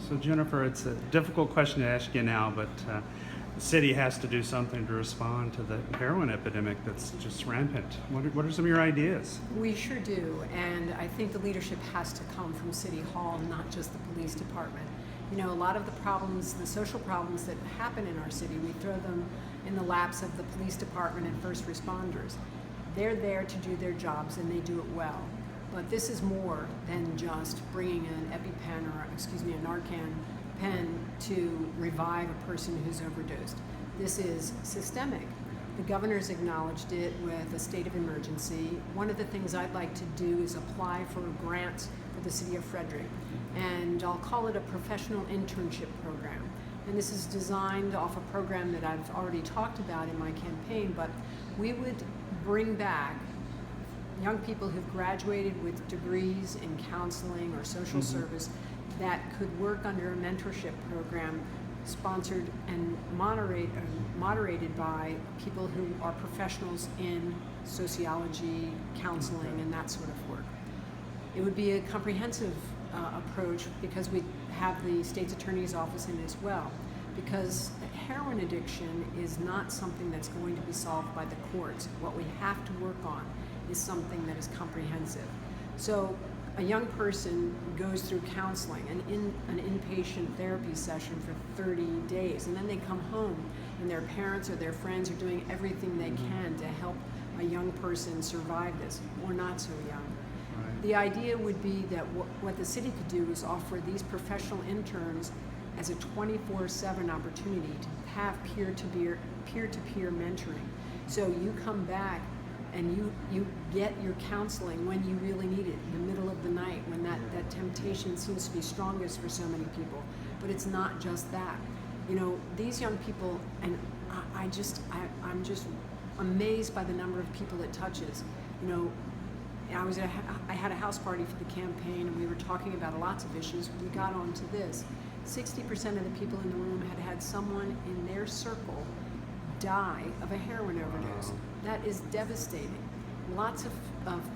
So Jennifer, it's a difficult question to ask you now, but the city has to do something to respond to the heroin epidemic that's just rampant. What are some of your ideas? We sure do, and I think the leadership has to come from City Hall, not just the police department. You know, a lot of the problems, the social problems that happen in our city, we throw them in the laps of the police department and first responders. They're there to do their jobs, and they do it well. But this is more than just bringing an EpiPen or, a Narcan pen to revive a person who's overdosed. This is systemic. The governor's acknowledged it with a state of emergency. One of the things I'd like to do is apply for grants for the city of Frederick, and I'll call it a professional internship program. And this is designed off a program that I've already talked about in my campaign, but we would bring back young people who've graduated with degrees in counseling or social service that could work under a mentorship program sponsored and moderated by people who are professionals in sociology, counseling, and that sort of work. It would be a comprehensive approach because we have the state's attorney's office in as well, because heroin addiction is not something that's going to be solved by the courts. What we have to work on is something that is comprehensive. So a young person goes through counseling and in an inpatient therapy session for 30 days, and then they come home and their parents or their friends are doing everything they can to help a young person survive this, or not so young. Right. The idea would be that what the city could do is offer these professional interns as a 24/7 opportunity to have peer-to-peer mentoring. So you come back and you get your counseling when you really need it, in the middle of the night, when that temptation seems to be strongest for so many people. But it's not just that. You know, these young people, and I'm just amazed by the number of people it touches. You know, I had a house party for the campaign, and we were talking about lots of issues. We got onto this. 60% of the people in the room had had someone in their circle die of a heroin overdose. That is devastating. Lots of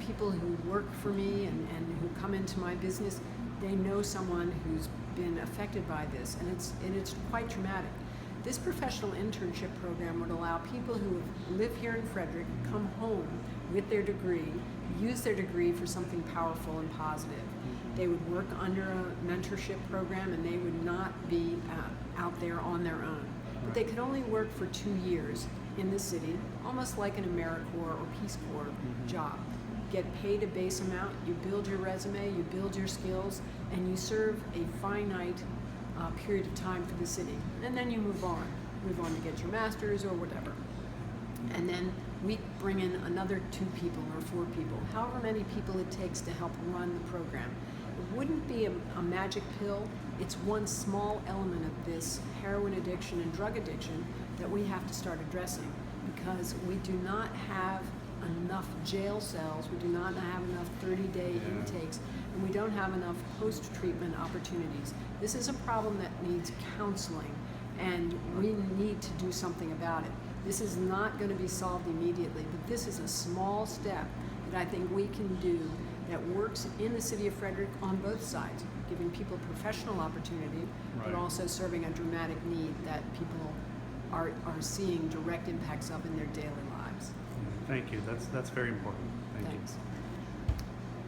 people who work for me and who come into my business, they know someone who's been affected by this, and it's quite traumatic. This professional internship program would allow people who live here in Frederick come home with their degree, use their degree for something powerful and positive. They would work under a mentorship program, and they would not be out there on their own. But they could only work for 2 years in the city, almost like an AmeriCorps or Peace Corps job. Get paid a base amount, you build your resume, you build your skills, and you serve a finite period of time for the city. And then you move on to get your master's or whatever. And then we bring in another 2 people or 4 people, however many people it takes to help run the program. It wouldn't be a magic pill. It's one small element of this heroin addiction and drug addiction that we have to start addressing, because we do not have enough jail cells, we do not have enough 30-day intakes, and we don't have enough post-treatment opportunities. This is a problem that needs counseling, and we need to do something about it. This is not going to be solved immediately, but this is a small step that I think we can do that works in the city of Frederick on both sides, giving people professional opportunity, but also serving a dramatic need that people are seeing direct impacts of in their daily lives. Thank you. That's very important. Thank you. Thanks.